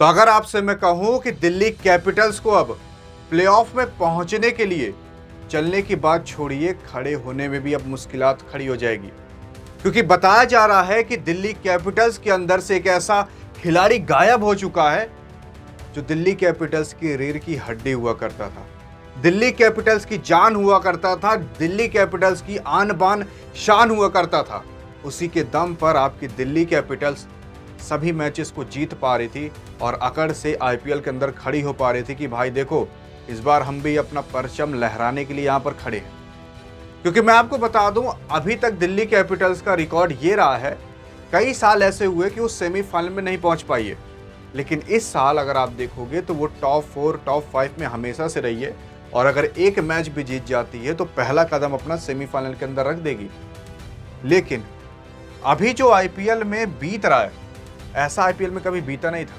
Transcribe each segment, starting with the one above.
तो अगर आपसे मैं कहूं कि दिल्ली कैपिटल्स को अब प्लेऑफ में पहुंचने के लिए चलने की बात छोड़िए, खड़े होने में भी अब मुश्किलात खड़ी हो जाएगी, क्योंकि बताया जा रहा है कि दिल्ली कैपिटल्स के अंदर से एक ऐसा खिलाड़ी गायब हो चुका है जो दिल्ली कैपिटल्स की रीढ़ की हड्डी हुआ करता था, दिल्ली कैपिटल्स की जान हुआ करता था, दिल्ली कैपिटल्स की आन बान शान हुआ करता था। उसी के दम पर आपकी दिल्ली कैपिटल्स सभी मैचेस को जीत पा रही थी और अकड़ से आईपीएल के अंदर खड़ी हो पा रही थी कि भाई देखो, इस बार हम भी अपना परचम लहराने के लिए यहां पर खड़े हैं। क्योंकि मैं आपको बता दूं, अभी तक दिल्ली कैपिटल्स का रिकॉर्ड ये रहा है, कई साल ऐसे हुए कि वो सेमीफाइनल में नहीं पहुंच पाई है, लेकिन इस साल अगर आप देखोगे तो वो टॉप 4 टॉप 5 में हमेशा से रही है और अगर एक मैच भी जीत जाती है तो पहला कदम अपना सेमीफाइनल के अंदर रख देगी। लेकिन अभी जो आईपीएल में बीत रहा है, ऐसा आईपीएल में कभी बीता नहीं था,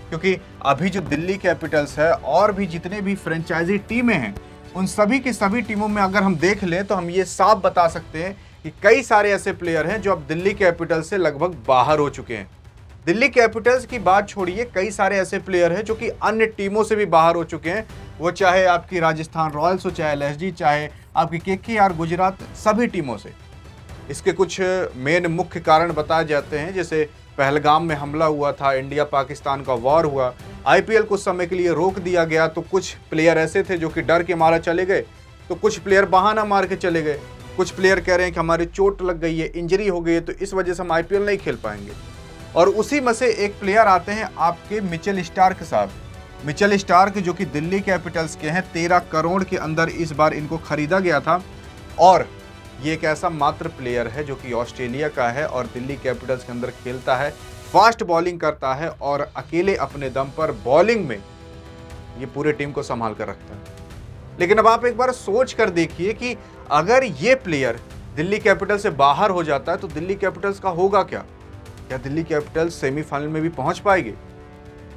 क्योंकि अभी जो दिल्ली कैपिटल्स है और भी जितने भी फ्रेंचाइजी टीमें हैं, उन सभी की सभी टीमों में अगर हम देख लें तो हम ये साफ बता सकते हैं कि कई सारे ऐसे प्लेयर हैं जो अब दिल्ली कैपिटल्स से लगभग बाहर हो चुके हैं। दिल्ली कैपिटल्स की बात छोड़िए, कई सारे ऐसे प्लेयर हैं जो कि अन्य टीमों से भी बाहर हो चुके हैं, वो चाहे आपकी राजस्थान रॉयल्स हो, चाहे एलएसजी, चाहे आपकी केकेआर गुजरात, सभी टीमों से। इसके कुछ मेन मुख्य कारण बताए जाते हैं, जैसे पहलगाम में हमला हुआ था, इंडिया पाकिस्तान का वॉर हुआ, आईपीएल कुछ समय के लिए रोक दिया गया, तो कुछ प्लेयर ऐसे थे जो कि डर के मारा चले गए, तो कुछ प्लेयर बहाना मार के चले गए, कुछ प्लेयर कह रहे हैं कि हमारी चोट लग गई है, इंजरी हो गई है, तो इस वजह से हम आईपीएल नहीं खेल पाएंगे। और उसी में से एक प्लेयर आते हैं आपके मिचेल स्टार्क साहब। मिचेल स्टार्क जो कि दिल्ली कैपिटल्स के हैं, 13 करोड़ के अंदर इस बार इनको खरीदा गया था और ये एक ऐसा मात्र प्लेयर है जो कि ऑस्ट्रेलिया का है और दिल्ली कैपिटल्स के अंदर खेलता है, फास्ट बॉलिंग करता है और अकेले अपने दम पर बॉलिंग में ये पूरे टीम को संभाल कर रखता है। लेकिन अब आप एक बार सोच कर देखिए कि अगर ये प्लेयर दिल्ली कैपिटल से बाहर हो जाता है तो दिल्ली कैपिटल्स का होगा क्या? क्या दिल्ली कैपिटल्स सेमीफाइनल में भी पहुंच पाएगी?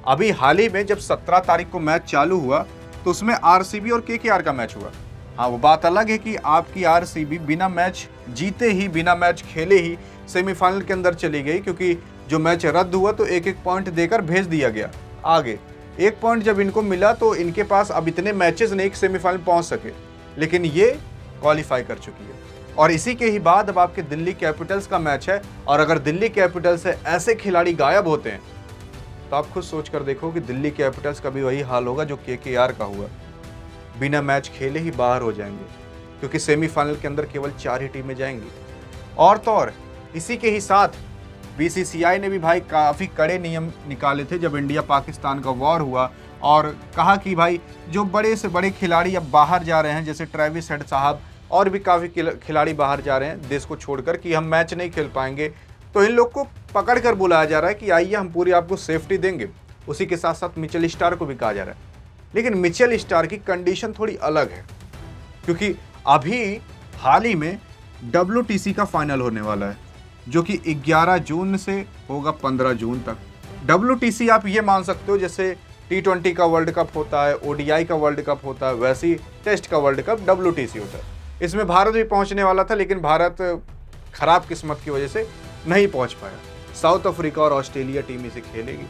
अभी हाल ही में जब 17 तारीख को मैच चालू हुआ तो उसमें आरसीबी और केकेआर का मैच हुआ। हाँ, वो बात अलग है कि आपकी आरसीबी बिना मैच जीते ही, बिना मैच खेले ही सेमीफाइनल के अंदर चली गई, क्योंकि जो मैच रद्द हुआ तो एक एक पॉइंट देकर भेज दिया गया आगे। एक पॉइंट जब इनको मिला तो इनके पास अब इतने मैचेस नहीं कि सेमीफाइनल पहुंच सके, लेकिन ये क्वालिफाई कर चुकी है। और इसी के ही बाद अब आपके दिल्ली कैपिटल्स का मैच है और अगर दिल्ली कैपिटल्स से ऐसे खिलाड़ी गायब होते हैं तो आप खुद सोच कर देखो कि दिल्ली कैपिटल्स का भी वही हाल होगा जो केकेआर का हुआ, बिना मैच खेले ही बाहर हो जाएंगे, क्योंकि सेमीफाइनल के अंदर केवल 4 ही टीमें जाएंगी। और तो और इसी के ही साथ बीसीसीआई ने भी भाई काफ़ी कड़े नियम निकाले थे जब इंडिया पाकिस्तान का वॉर हुआ और कहा कि भाई जो बड़े से बड़े खिलाड़ी अब बाहर जा रहे हैं, जैसे ट्रेविस हेड साहब और भी काफ़ी खिलाड़ी बाहर जा रहे हैं देश को छोड़कर कि हम मैच नहीं खेल पाएंगे, तो इन लोग को पकड़ कर बुलाया जा रहा है कि आइए हम पूरी आपको सेफ्टी देंगे। उसी के साथ साथ मिचेल स्टार्क को भी कहा जा रहा है, लेकिन मिचेल स्टार्क की कंडीशन थोड़ी अलग है, क्योंकि अभी हाल ही में WTC का फाइनल होने वाला है जो कि 11 जून से होगा 15 जून तक। WTC आप ये मान सकते हो जैसे T20 का वर्ल्ड कप होता है, ODI का वर्ल्ड कप होता है, वैसे ही टेस्ट का वर्ल्ड कप WTC होता है। इसमें भारत भी पहुंचने वाला था, लेकिन भारत खराब किस्मत की वजह से नहीं पहुंच पाया। साउथ अफ्रीका और ऑस्ट्रेलिया टीम इसे खेलेगी,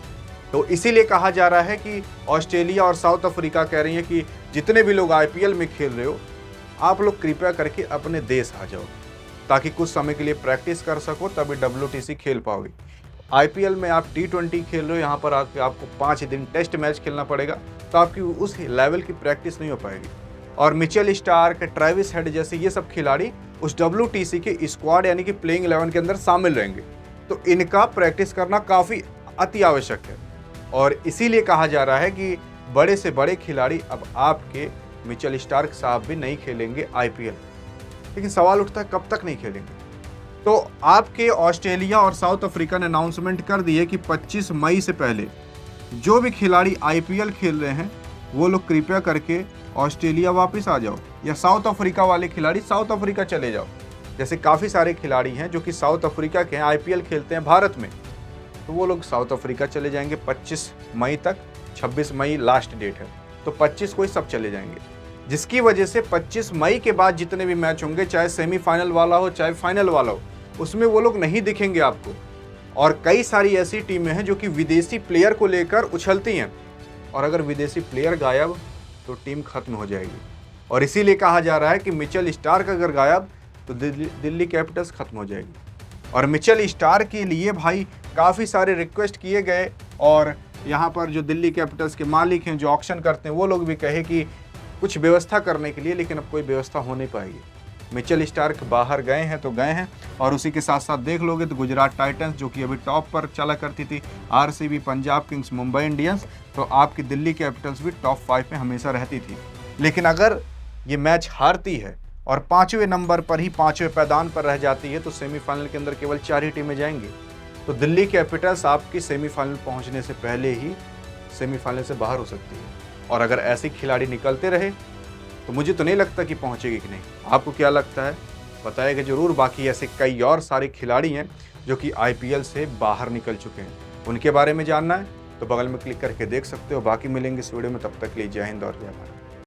तो इसीलिए कहा जा रहा है कि ऑस्ट्रेलिया और साउथ अफ्रीका कह रही है कि जितने भी लोग आईपीएल में खेल रहे हो, आप लोग कृपया करके अपने देश आ जाओ ताकि कुछ समय के लिए प्रैक्टिस कर सको, तभी WTC खेल पाओगे। आईपीएल में आप T20 खेल रहे हो, यहाँ पर आपको 5 दिन टेस्ट मैच खेलना पड़ेगा, तो आपकी उस लेवल की प्रैक्टिस नहीं हो पाएगी। और मिचेल स्टार्क, ट्रेविस हेड जैसे ये सब खिलाड़ी उस WTC के स्क्वाड यानी कि प्लेइंग 11 के अंदर शामिल रहेंगे, तो इनका प्रैक्टिस करना काफ़ी अति आवश्यक है। और इसीलिए कहा जा रहा है कि बड़े से बड़े खिलाड़ी अब आपके मिचेल स्टार्क साहब भी नहीं खेलेंगे आईपीएल। लेकिन सवाल उठता है कब तक नहीं खेलेंगे? तो आपके ऑस्ट्रेलिया और साउथ अफ्रीका ने अनाउंसमेंट कर दी है कि 25 मई से पहले जो भी खिलाड़ी आईपीएल खेल रहे हैं वो लोग कृपया करके ऑस्ट्रेलिया वापस आ जाओ, या साउथ अफ्रीका वाले खिलाड़ी साउथ अफ्रीका चले जाओ। जैसे काफ़ी सारे खिलाड़ी हैं जो कि साउथ अफ्रीका के हैं, आईपीएल खेलते हैं भारत में, तो वो लोग साउथ अफ्रीका चले जाएंगे 25 मई तक। 26 मई लास्ट डेट है, तो 25 को ही सब चले जाएंगे, जिसकी वजह से 25 मई के बाद जितने भी मैच होंगे, चाहे सेमीफाइनल वाला हो चाहे फाइनल वाला हो, उसमें वो लोग नहीं दिखेंगे आपको। और कई सारी ऐसी टीमें हैं जो कि विदेशी प्लेयर को लेकर उछलती हैं, और अगर विदेशी प्लेयर गायब तो टीम खत्म हो जाएगी। और इसीलिए कहा जा रहा है कि मिचेल स्टार्क अगर गायब तो दिल्ली कैपिटल्स खत्म हो जाएगी। और मिचेल स्टार्क के लिए भाई काफ़ी सारे रिक्वेस्ट किए गए, और यहाँ पर जो दिल्ली कैपिटल्स के मालिक हैं जो ऑक्शन करते हैं वो लोग भी कहे कि कुछ व्यवस्था करने के लिए, लेकिन अब कोई व्यवस्था हो नहीं पाएगी। मिचेल स्टार्क बाहर गए हैं तो गए हैं, और उसी के साथ साथ देख लोगे तो गुजरात टाइटंस जो कि अभी टॉप पर चला करती थी, RCB, Punjab Kings, Mumbai Indians, तो आपकी दिल्ली कैपिटल्स भी टॉप 5 में हमेशा रहती थी। लेकिन अगर ये मैच हारती है और 5वें नंबर पर ही 5वें पैदान पर रह जाती है तो सेमीफाइनल के अंदर केवल 4 ही टीमें जाएंगी। तो दिल्ली कैपिटल्स आपकी सेमीफाइनल पहुंचने से पहले ही सेमीफाइनल से बाहर हो सकती है। और अगर ऐसे खिलाड़ी निकलते रहे तो मुझे तो नहीं लगता कि पहुंचेगी कि नहीं। आपको क्या लगता है बताइएगा जरूर। बाकी ऐसे कई और सारे खिलाड़ी हैं जो कि आईपीएल से बाहर निकल चुके हैं, उनके बारे में जानना है तो बगल में क्लिक करके देख सकते हो। बाकी मिलेंगे इस वीडियो में, तब तक के लिए जय हिंद और जय भारत।